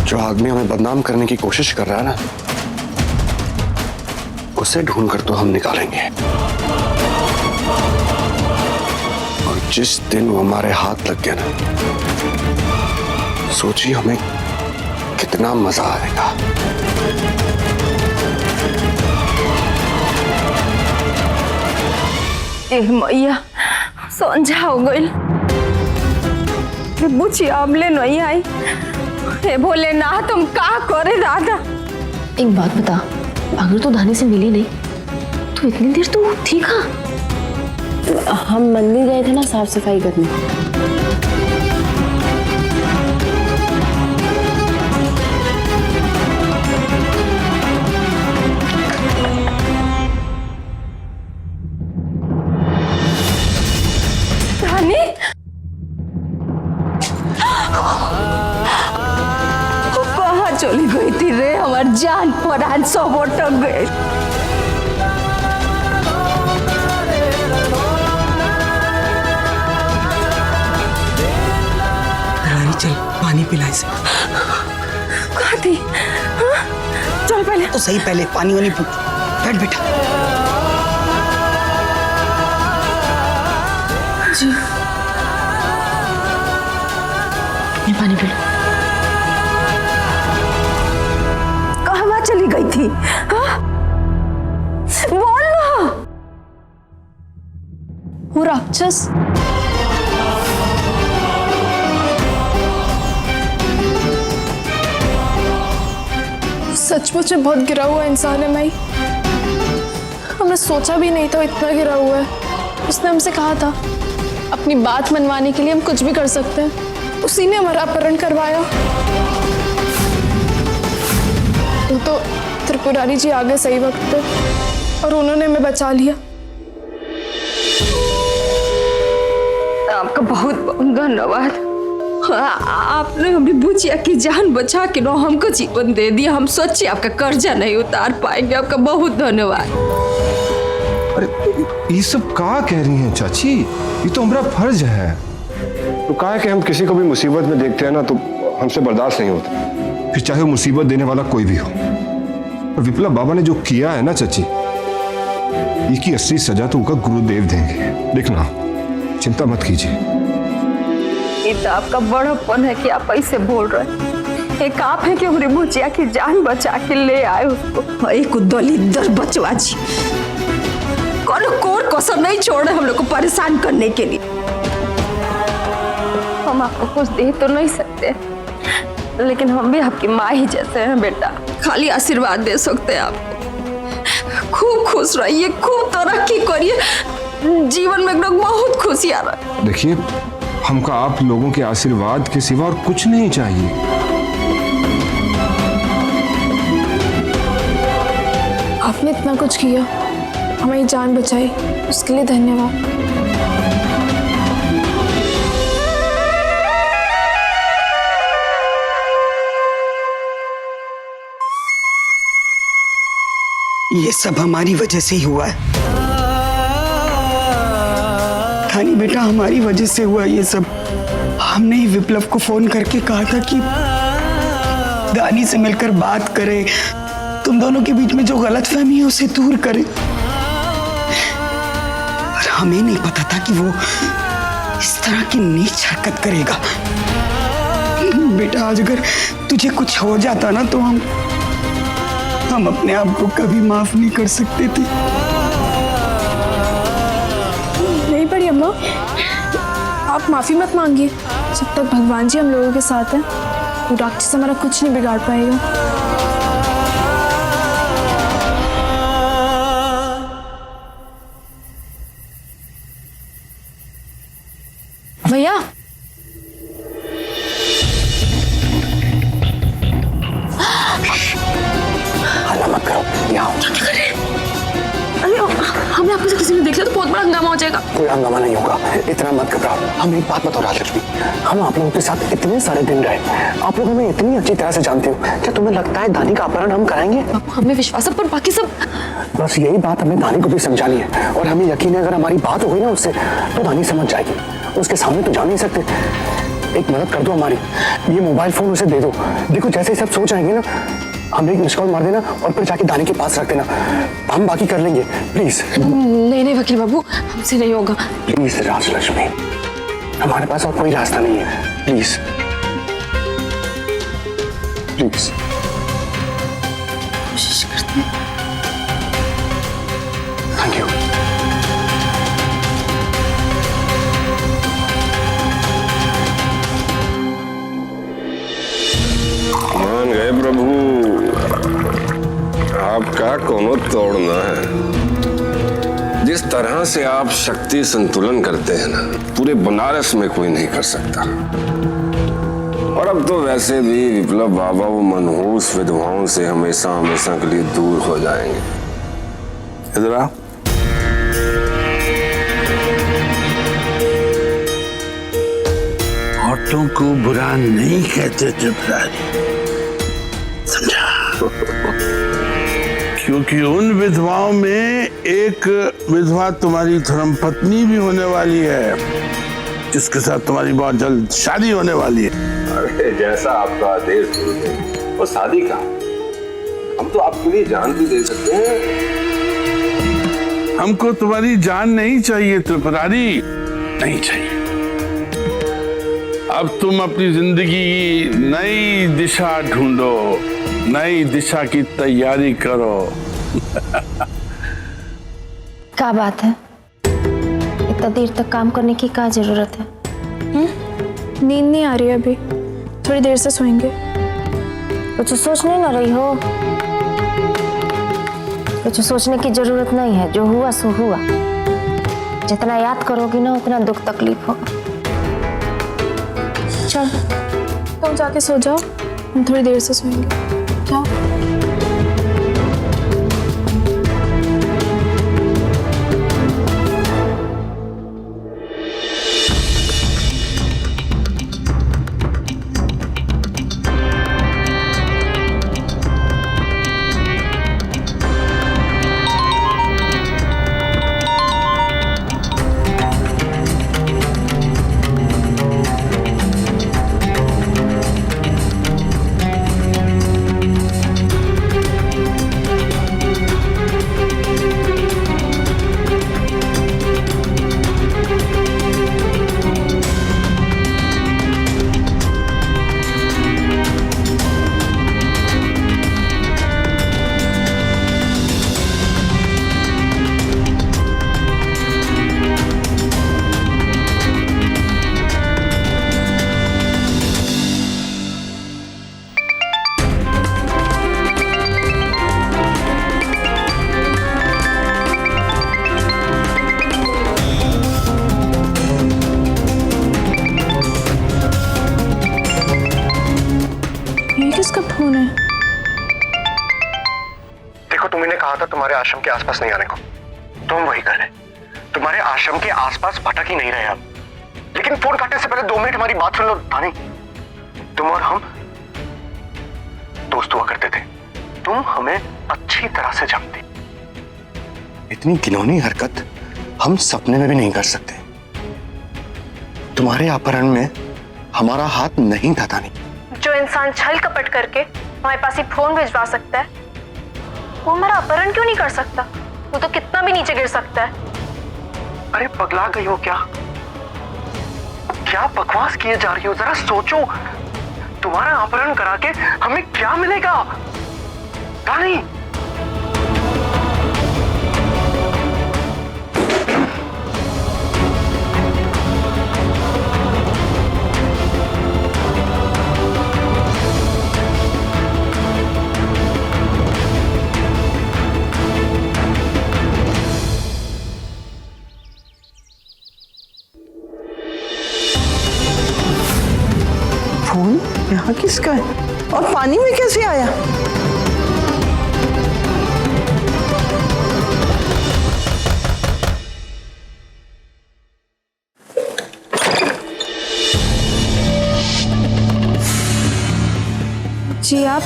जो आदमी हमें बदनाम करने की कोशिश कर रहा है ना, उसे ढूंढ कर तो हम निकालेंगे। और जिस दिन वो हमारे हाथ लग गया ना, सोचिए हमें कितना मजा आएगा। ए मैया संझा हो गई, बुझी अबले नहीं आई। हे भोलेनाथ तुम का करे दादा। एक बात बता, अगर तू धानी से मिली नहीं तो इतनी देर तू थी कहाँ? हम मंदिर गए थे ना साफ सफाई करने। धानी कहाँ चली गई थी रे? हमार जान परान सब अटक गए। रानी चल पानी पिला इसे। कहाँ थी? हाँ? चल पहले तो सही, पहले पानी वानी बैठ बेटा। जी मैं पानी पी लूं। कहाँ चली गई थी? हाँ? बोल ना। वो राक्षस सचमुच में बहुत गिरा हुआ इंसान है माई। हमने सोचा भी नहीं था इतना गिरा हुआ है। उसने हमसे कहा था अपनी बात मनवाने के लिए हम कुछ भी कर सकते हैं। उसी ने हमारा अपहरण करवाया। वो तो त्रिपुरारी जी आ गए सही वक्त पे और उन्होंने हमें बचा लिया। आपका बहुत बहुत धन्यवाद। आपने हमारी बुचिया की जान बचा के ना हमको जीवन दे दिया। हम सोचिए आपका कर्जा नहीं उतार पाएंगे। आपका बहुत धन्यवाद। अरे ये सब क्या कह रही हैं चाची? ये तो हमारा फर्ज है। तो कहा है कि हम किसी को भी मुसीबत में देखते हैं ना तो हमसे बर्दाश्त नहीं होता। फिर चाहे वो मुसीबत देने वाला कोई भी हो। और विप्लव बाबा ने जो किया है ना चाची, इसकी असली सजा तो उनका गुरुदेव देंगे। देखना, चिंता मत कीजिए। ये तो आपका बड़प्पन है कि आप ऐसे बोल रहे हैं। एक आप है कि हमारी बुचिया की जान बचा के ले आए उसको। एक दलित बचवा जी कोई कसर नहीं छोड़े हम लोग को परेशान करने के लिए। हम आपको कुछ दे तो नहीं सकते, लेकिन हम भी आपकी माँ ही जैसे हैं बेटा। खाली आशीर्वाद दे सकते हैं आपको। खूब खुश रहिए, खूब तरक्की करिए, जीवन में एकदम बहुत खुशी आ रहा है। देखिए, हमको आप लोगों के आशीर्वाद के सिवा और कुछ नहीं चाहिए। आपने इतना कुछ किया, हमारी जान बचाई, उसके लिए धन्यवाद। ये सब हमारी वजह से ही हुआ है। धानी बेटा, हमारी वजह से हुआ ये सब। हमने ही विप्लव को फोन करके कहा था कि धानी से मिलकर बात करे, तुम दोनों के बीच में जो गलतफहमी है उसे दूर करे। और हमें नहीं पता था कि वो इस तरह की नीच हरकत करेगा। बेटा, आज अगर तुझे कुछ हो जाता ना तो हम अपने आप को कभी माफ नहीं कर सकते थे। नहीं पड़ी अम्मा, आप माफी मत मांगिए। जब तक भगवान जी हम लोगों के साथ हैं, वो राक्षस हमारा कुछ नहीं बिगाड़ पाएगा। भैया हल्ला मत करो, यहाँ हमें आपको से किसी ने देख लिया तो बहुत बड़ा हंगामा हो जाएगा। कोई हंगामा नहीं होगा, इतना मत घबराओ। हम एक बात बताओ राजलक्ष्मी, हम आप लोगों के साथ इतने सारे दिन रहे, आप लोग हमें इतनी अच्छी तरह से जानते हो। क्या तुम्हें लगता है दानी का अपहरण हम कराएंगे? हमें विश्वास है, पर बाकी सब बस यही बात हमें दानी को भी समझानी है। और हमें यकीन है अगर हमारी बात हो गई ना उससे तो दानी समझ जाएगी। उसके सामने तो जा नहीं सकते, एक मदद कर दो हमारी, ये मोबाइल फोन उसे दे दो। देखो जैसे सब सो जाएंगे ना, हमें एक मिस कॉल मार देना और फिर जाके दानी के पास रख देना, हम बाकी कर लेंगे। प्लीज। नहीं नहीं वकील बाबू, हमसे नहीं होगा। प्लीज राजलक्ष्मी, हमारे पास और कोई रास्ता नहीं है, प्लीज प्लीज। कोशिश करते हैं। Thank you. मान गए प्रभु, आपका कोनो तोड़ना है। जिस तरह से आप शक्ति संतुलन करते हैं ना, पूरे बनारस में कोई नहीं कर सकता। और अब तो वैसे भी विप्लव बाबा वो मनहूस विधवाओं से हमेशा हमेशा के लिए दूर हो जाएंगे। इधर आ। औरतों को बुरा नहीं कहते त्रिपुरारी, समझा? क्योंकि उन विधवाओं में एक विधवा तुम्हारी धर्मपत्नी भी होने वाली है, जिसके साथ तुम्हारी बहुत जल्द शादी होने वाली है। अरे जैसा आपका आदेश गुरुदेव, वो शादी का हम तो आपके लिए जान भी दे सकते हैं। हमको तुम्हारी जान नहीं चाहिए त्रिपुरारी, नहीं चाहिए। अब तुम अपनी जिंदगी की नई दिशा ढूंढो, नई दिशा की तैयारी करो। क्या बात है, इतना देर तक काम करने की क्या जरूरत है? नींद नहीं आ रही है अभी, थोड़ी देर से सोएंगे। कुछ सोचने न रही हो? कुछ सोचने की जरूरत नहीं है, जो हुआ सो हुआ। जितना याद करोगी ना उतना दुख तकलीफ होगा। चल तुम जाके सो जाओ, हम थोड़ी देर से सोएंगे। जाओ। किसका फोन है? देखो तुमने कहा था तुम्हारे आश्रम के आसपास नहीं आने को, तो हम वही कर रहे। तुम्हारे आश्रम के आसपास भटक ही नहीं रहे अब। लेकिन फोन काटने से पहले 2 मिनट हमारी बात सुन लो दानी। तुम और हम दोस्त हुआ करते थे, तुम हमें अच्छी तरह से जानते। इतनी घिनौनी हरकत हम सपने में भी नहीं कर सकते। तुम्हारे अपहरण में हमारा हाथ नहीं था दानी। जो इंसान छल कपट करके हमारे पास ही फोन भिजवा सकता है, वो हमारा अपहरण क्यों नहीं कर सकता? वो तो कितना भी नीचे गिर सकता है। अरे पगला गई हो क्या? क्या बकवास किए जा रही हो? जरा सोचो, तुम्हारा अपहरण करा के हमें क्या मिलेगा? रानी फोन यहाँ किसका है और पानी में कैसे आया? जी आप?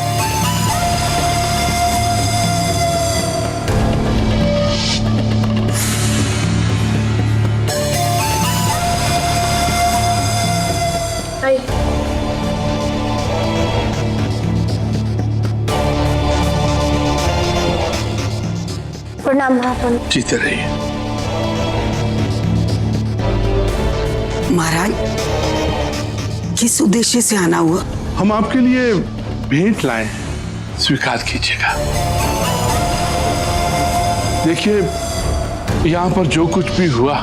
आई प्रणाम महापंडित। जीते रहिए। महाराज, किस उद्देश्य से आना हुआ? हम आपके लिए भेंट लाए हैं, स्वीकार कीजिएगा। देखिए यहाँ पर जो कुछ भी हुआ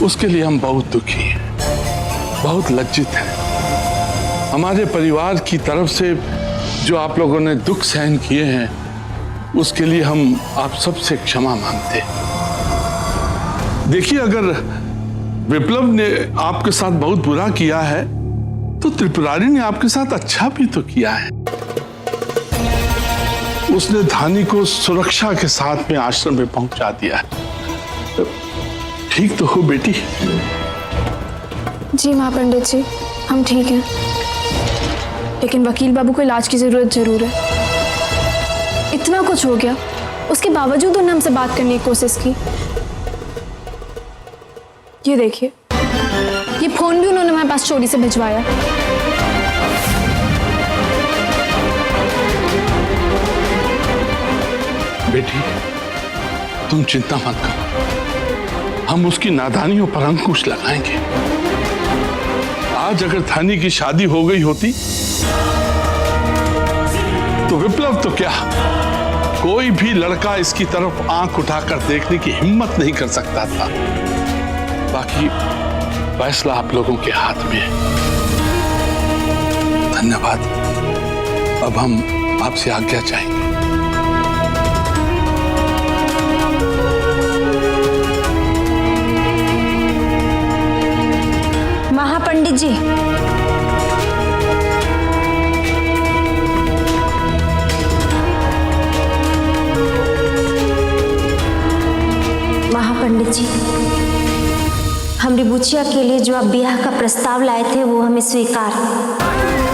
उसके लिए हम बहुत दुखी हैं, बहुत लज्जित हैं। हमारे परिवार की तरफ से जो आप लोगों ने दुख सहन किए हैं उसके लिए हम आप सबसे क्षमा मांगते हैं। देखिए, अगर विप्लव ने आपके साथ बहुत बुरा किया है तो त्रिपुरारी ने आपके साथ अच्छा भी तो किया है। उसने धानी को सुरक्षा के साथ में आश्रम में पहुंचा दिया है। ठीक तो हो बेटी? जी महापंडित जी, हम ठीक हैं, लेकिन वकील बाबू को इलाज की जरूरत जरूर है। इतना कुछ हो गया, उसके बावजूद उन्होंने हमसे बात करने की कोशिश की। ये देखिए, ये फोन भी उन्होंने हमारे पास चोरी से भिजवाया। बेटी, तुम चिंता मत करो, हम उसकी नादानियों पर अंकुश लगाएंगे। आज अगर धानी की शादी हो गई होती तो विप्लव तो क्या, कोई भी लड़का इसकी तरफ आंख उठाकर देखने की हिम्मत नहीं कर सकता था। बाकी फैसला आप लोगों के हाथ में है। धन्यवाद। अब हम आपसे आज्ञा चाहेंगे। महापंडित जी, महापंडित जी, हम रिबुचिया के लिए जो आप ब्याह का प्रस्ताव लाए थे वो हमें स्वीकार है।